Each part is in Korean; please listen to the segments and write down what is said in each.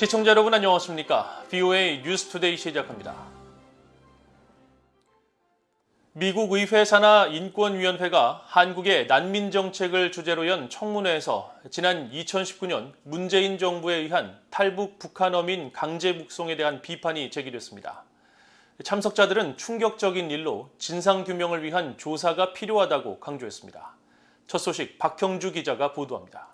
시청자 여러분 안녕하십니까? VOA 뉴스투데이 시작합니다. 미국 의회 산하 인권위원회가 한국의 난민 정책을 주제로 연 청문회에서 지난 2019년 문재인 정부에 의한 탈북 북한 어민 강제 북송에 대한 비판이 제기됐습니다. 참석자들은 충격적인 일로 진상규명을 위한 조사가 필요하다고 강조했습니다. 첫 소식 박형주 기자가 보도합니다.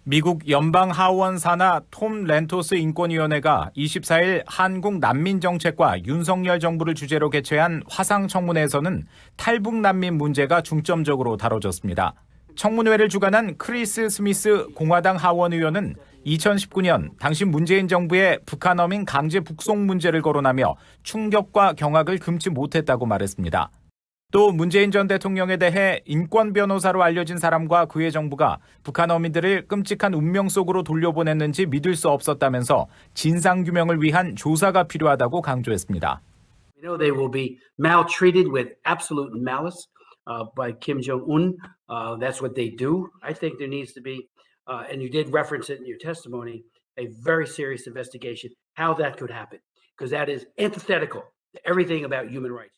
미국 연방하원 산하 톰 렌토스 인권위원회가 24일 한국 난민 정책과 윤석열 정부를 주제로 개최한 화상 청문회에서는 탈북 난민 문제가 중점적으로 다뤄졌습니다. 청문회를 주관한 크리스 스미스 공화당 하원 의원은 2019년 당시 문재인 정부의 북한 어민 강제 북송 문제를 거론하며 충격과 경악을 금치 못했다고 말했습니다. 또 문재인 전 대통령에 대해 인권 변호사로 알려진 사람과 그의 정부가 북한 어민들을 끔찍한 운명 속으로 돌려보냈는지 믿을 수 없었다면서 진상규명을 위한 조사가 필요하다고 강조했습니다. We know they will be maltreated with absolute malice by Kim Jong-un. That's what they do. I think there needs to be, and you did reference it in your testimony, a very serious investigation how that could happen, because that is antithetical to everything about human rights.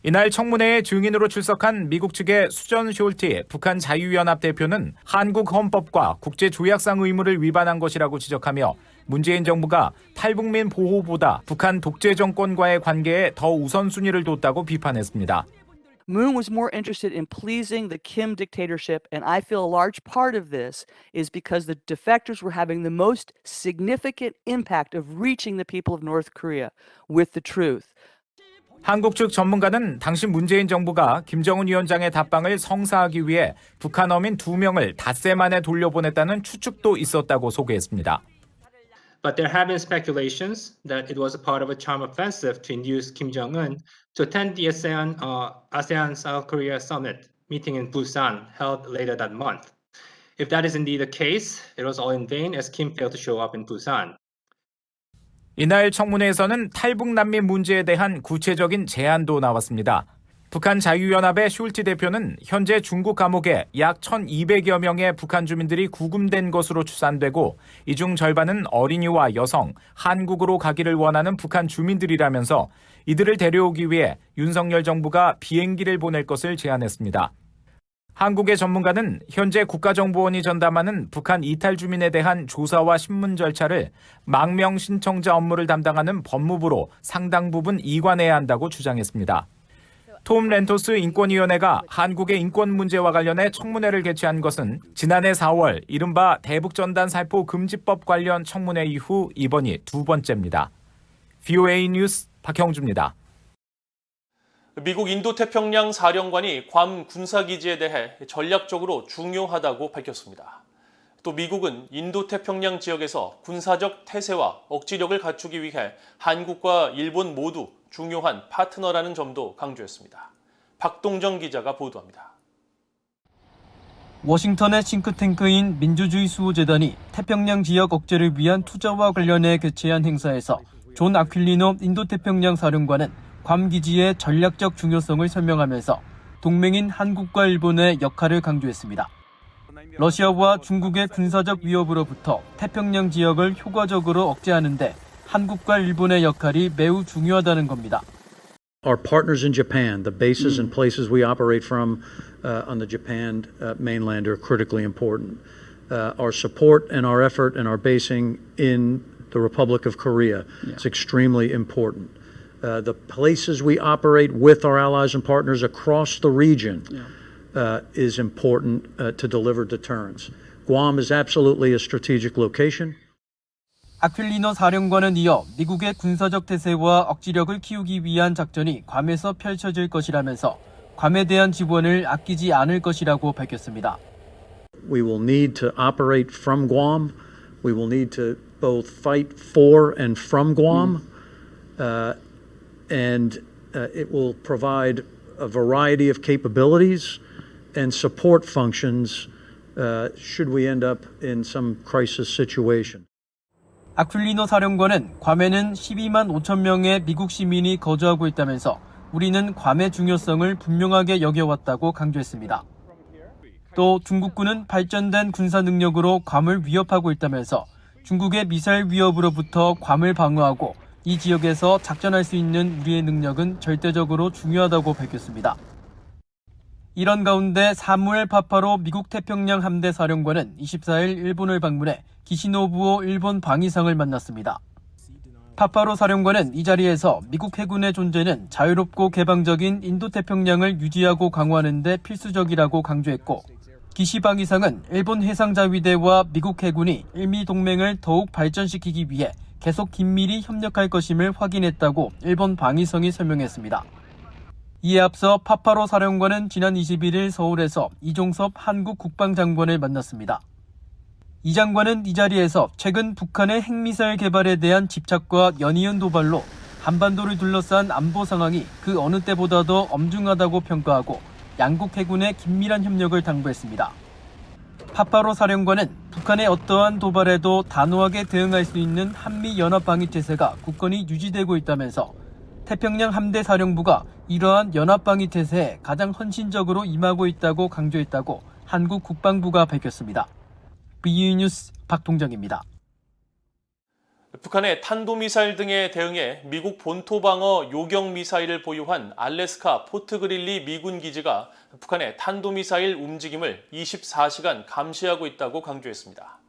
이날 청문회에 증인으로 출석한 미국 측의 수전 숄티 북한 자유연합 대표는 한국 헌법과 국제조약상 의무를 위반한 것이라고 지적하며 문재인 정부가 탈북민 보호보다 북한 독재 정권과의 관계에 더 우선순위를 뒀다고 비판했습니다. Moon was more interested in pleasing the Kim dictatorship, and I feel a large part of this is because the defectors were having the most significant impact of reaching the people of North Korea with the truth. 한국 측 전문가는 당시 문재인 정부가 김정은 위원장의 답방을 성사하기 위해 북한 어민 2명을 닷새 만에 돌려보냈다는 추측도 있었다고 소개했습니다. But there have been speculations that it was a part of a charm offensive to induce Kim Jong-un to attend the ASEAN-South Korea summit meeting in Busan held later that month. If that is indeed the case, it was all in vain as Kim failed to show up in Busan. 이날 청문회에서는 탈북 난민 문제에 대한 구체적인 제안도 나왔습니다. 북한 자유연합의 숄티 대표는 현재 중국 감옥에 약 1,200여 명의 북한 주민들이 구금된 것으로 추산되고 이 중 절반은 어린이와 여성, 한국으로 가기를 원하는 북한 주민들이라면서 이들을 데려오기 위해 윤석열 정부가 비행기를 보낼 것을 제안했습니다. 한국의 전문가는 현재 국가정보원이 전담하는 북한 이탈 주민에 대한 조사와 신문 절차를 망명 신청자 업무를 담당하는 법무부로 상당 부분 이관해야 한다고 주장했습니다. 톰 렌토스 인권위원회가 한국의 인권 문제와 관련해 청문회를 개최한 것은 지난해 4월 이른바 대북전단 살포 금지법 관련 청문회 이후 이번이 두 번째입니다. VOA 뉴스 박형주입니다. 미국 인도태평양 사령관이 괌 군사기지에 대해 전략적으로 중요하다고 밝혔습니다. 또 미국은 인도태평양 지역에서 군사적 태세와 억지력을 갖추기 위해 한국과 일본 모두 중요한 파트너라는 점도 강조했습니다. 박동정 기자가 보도합니다. 워싱턴의 싱크탱크인 민주주의 수호재단이 태평양 지역 억제를 위한 투자와 관련해 개최한 행사에서 존 아퀼리노 인도태평양 사령관은 괌 기지의 전략적 중요성을 설명하면서 동맹인 한국과 일본의 역할을 강조했습니다. 러시아와 중국의 군사적 위협으로부터 태평양 지역을 효과적으로 억제하는 데 한국과 일본의 역할이 매우 중요하다는 겁니다. Our partners in Japan, the bases and places we operate from on the Japan mainland are critically important. Our support and our effort and our basing in the Republic of Korea is extremely important. The places we operate with our allies and partners across the region is important to deliver deterrence. Guam is absolutely a strategic location. 아퀼리노 사령관은 이어 미국의 군사적 태세와 억지력을 키우기 위한 작전이 괌에서 펼쳐질 것이라면서 괌에 대한 지원을 아끼지 않을 것이라고 밝혔습니다. We will need to operate from Guam. We will need to both fight for and from Guam. And it will provide a variety of capabilities and support functions should we end up in some crisis situation. 아퀼리노 사령관은 괌에는 12만 5천 명의 미국 시민이 거주하고 있다면서 우리는 괌의 중요성을 분명하게 여겨왔다고 강조했습니다. 또 중국군은 발전된 군사 능력으로 괌을 위협하고 있다면서 중국의 미사일 위협으로부터 괌을 방어하고 이 지역에서 작전할 수 있는 우리의 능력은 절대적으로 중요하다고 밝혔습니다. 이런 가운데 사무엘 파파로 미국 태평양 함대 사령관은 24일 일본을 방문해 기시노부오 일본 방위상을 만났습니다. 파파로 사령관은 이 자리에서 미국 해군의 존재는 자유롭고 개방적인 인도태평양을 유지하고 강화하는 데 필수적이라고 강조했고, 기시 방위상은 일본 해상자위대와 미국 해군이 일미 동맹을 더욱 발전시키기 위해 계속 긴밀히 협력할 것임을 확인했다고 일본 방위성이 설명했습니다. 이에 앞서 파파로 사령관은 지난 21일 서울에서 이종섭 한국 국방장관을 만났습니다. 이 장관은 이 자리에서 최근 북한의 핵미사일 개발에 대한 집착과 연이은 도발로 한반도를 둘러싼 안보 상황이 그 어느 때보다 더 엄중하다고 평가하고 양국 해군의 긴밀한 협력을 당부했습니다. 파파로 사령관은 북한의 어떠한 도발에도 단호하게 대응할 수 있는 한미연합방위태세가 굳건히 유지되고 있다면서 태평양 함대 사령부가 이러한 연합방위태세에 가장 헌신적으로 임하고 있다고 강조했다고 한국 국방부가 밝혔습니다. BU 뉴스 박동정입니다. 북한의 탄도미사일 등에 대응해 미국 본토방어 요격미사일을 보유한 알래스카 포트그릴리 미군 기지가 북한의 탄도미사일 움직임을 24시간 감시하고 있다고 강조했습니다.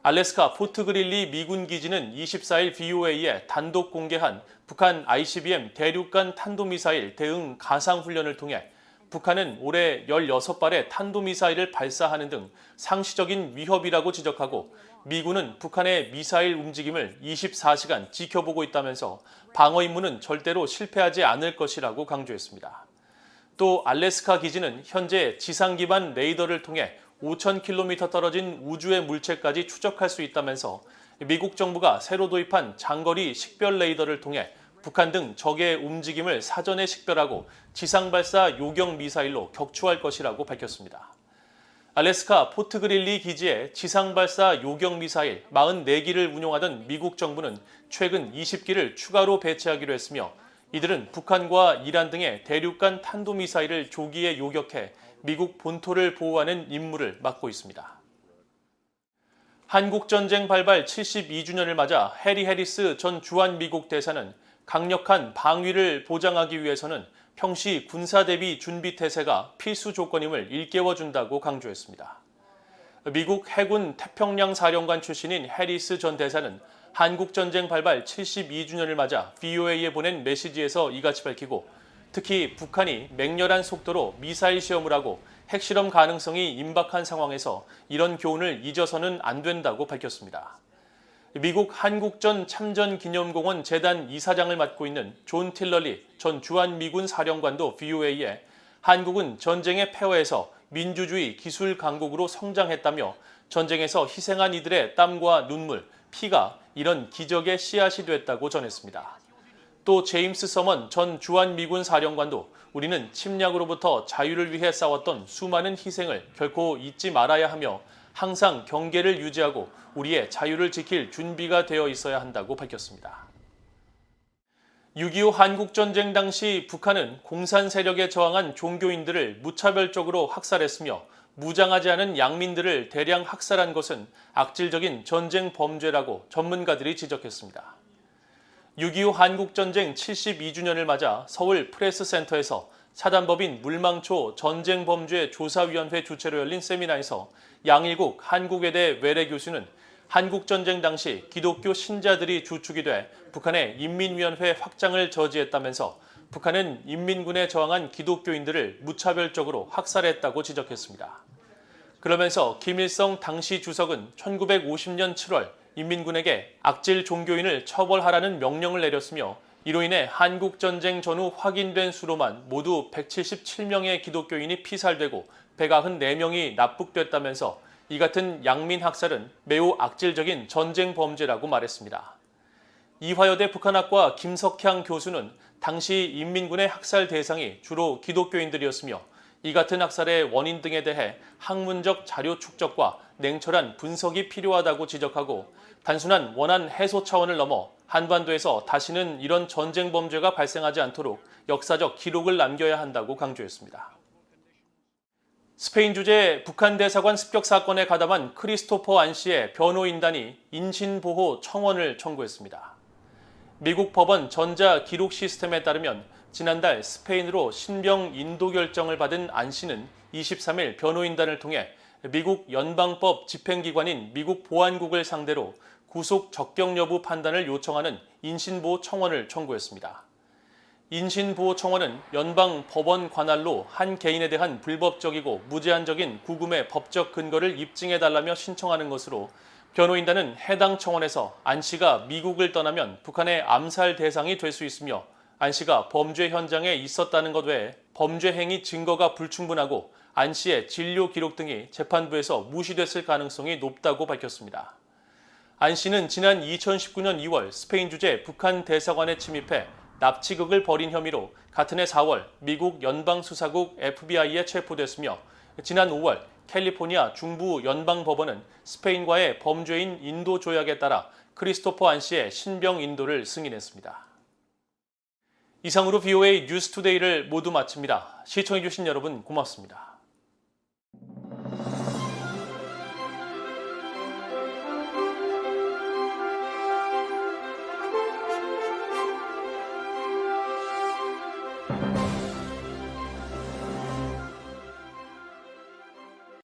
알래스카 포트그릴리 미군 기지는 24일 VOA에 단독 공개한 북한 ICBM 대륙간 탄도미사일 대응 가상훈련을 통해 북한은 올해 16발의 탄도미사일을 발사하는 등 상시적인 위협이라고 지적하고 미군은 북한의 미사일 움직임을 24시간 지켜보고 있다면서 방어 임무는 절대로 실패하지 않을 것이라고 강조했습니다. 또 알래스카 기지는 현재 지상 기반 레이더를 통해 5,000km 떨어진 우주의 물체까지 추적할 수 있다면서 미국 정부가 새로 도입한 장거리 식별 레이더를 통해 북한 등 적의 움직임을 사전에 식별하고 지상 발사 요격 미사일로 격추할 것이라고 밝혔습니다. 알래스카 포트그릴리 기지에 지상 발사 요격 미사일 44기를 운용하던 미국 정부는 최근 20기를 추가로 배치하기로 했으며 이들은 북한과 이란 등의 대륙간 탄도미사일을 조기에 요격해 미국 본토를 보호하는 임무를 맡고 있습니다. 한국전쟁 발발 72주년을 맞아 해리 해리스 전 주한 미국 대사는 강력한 방위를 보장하기 위해서는 평시 군사대비 준비태세가 필수 조건임을 일깨워준다고 강조했습니다. 미국 해군 태평양 사령관 출신인 해리스 전 대사는 한국전쟁 발발 72주년을 맞아 VOA에 보낸 메시지에서 이같이 밝히고 특히 북한이 맹렬한 속도로 미사일 시험을 하고 핵실험 가능성이 임박한 상황에서 이런 교훈을 잊어서는 안 된다고 밝혔습니다. 미국 한국전 참전기념공원 재단 이사장을 맡고 있는 존 틸러리 전 주한미군 사령관도 VOA에 한국은 전쟁의 폐허에서 민주주의 기술 강국으로 성장했다며 전쟁에서 희생한 이들의 땀과 눈물, 피가 이런 기적의 씨앗이 됐다고 전했습니다. 또 제임스 서먼 전 주한미군 사령관도 우리는 침략으로부터 자유를 위해 싸웠던 수많은 희생을 결코 잊지 말아야 하며 항상 경계를 유지하고 우리의 자유를 지킬 준비가 되어 있어야 한다고 밝혔습니다. 6.25 한국전쟁 당시 북한은 공산 세력에 저항한 종교인들을 무차별적으로 학살했으며 무장하지 않은 양민들을 대량 학살한 것은 악질적인 전쟁 범죄라고 전문가들이 지적했습니다. 6.25 한국전쟁 72주년을 맞아 서울 프레스센터에서 사단법인 물망초 전쟁범죄 조사위원회 주최로 열린 세미나에서 양일국 한국외대 외래 교수는 한국전쟁 당시 기독교 신자들이 주축이 돼 북한의 인민위원회 확장을 저지했다면서 북한은 인민군에 저항한 기독교인들을 무차별적으로 학살했다고 지적했습니다. 그러면서 김일성 당시 주석은 1950년 7월 인민군에게 악질 종교인을 처벌하라는 명령을 내렸으며 이로 인해 한국전쟁 전후 확인된 수로만 모두 177명의 기독교인이 피살되고 194명이 납북됐다면서 이 같은 양민 학살은 매우 악질적인 전쟁 범죄라고 말했습니다. 이화여대 북한학과 김석향 교수는 당시 인민군의 학살 대상이 주로 기독교인들이었으며 이 같은 학살의 원인 등에 대해 학문적 자료 축적과 냉철한 분석이 필요하다고 지적하고 단순한 원한 해소 차원을 넘어 한반도에서 다시는 이런 전쟁 범죄가 발생하지 않도록 역사적 기록을 남겨야 한다고 강조했습니다. 스페인 주재 북한 대사관 습격 사건에 가담한 크리스토퍼 안 씨의 변호인단이 인신보호 청원을 청구했습니다. 미국 법원 전자기록 시스템에 따르면 지난달 스페인으로 신병 인도 결정을 받은 안 씨는 23일 변호인단을 통해 미국 연방법 집행기관인 미국 보안국을 상대로 구속 적격 여부 판단을 요청하는 인신보호 청원을 청구했습니다. 인신보호 청원은 연방 법원 관할로 한 개인에 대한 불법적이고 무제한적인 구금의 법적 근거를 입증해달라며 신청하는 것으로 변호인단은 해당 청원에서 안 씨가 미국을 떠나면 북한의 암살 대상이 될 수 있으며 안 씨가 범죄 현장에 있었다는 것 외에 범죄 행위 증거가 불충분하고 안 씨의 진료 기록 등이 재판부에서 무시됐을 가능성이 높다고 밝혔습니다. 안 씨는 지난 2019년 2월 스페인 주재 북한 대사관에 침입해 납치극을 벌인 혐의로 같은 해 4월 미국 연방수사국 FBI에 체포됐으며 지난 5월 캘리포니아 중부 연방법원은 스페인과의 범죄인 인도 조약에 따라 크리스토퍼 안 씨의 신병 인도를 승인했습니다. 이상으로 VOA 뉴스투데이를 모두 마칩니다. 시청해주신 여러분 고맙습니다.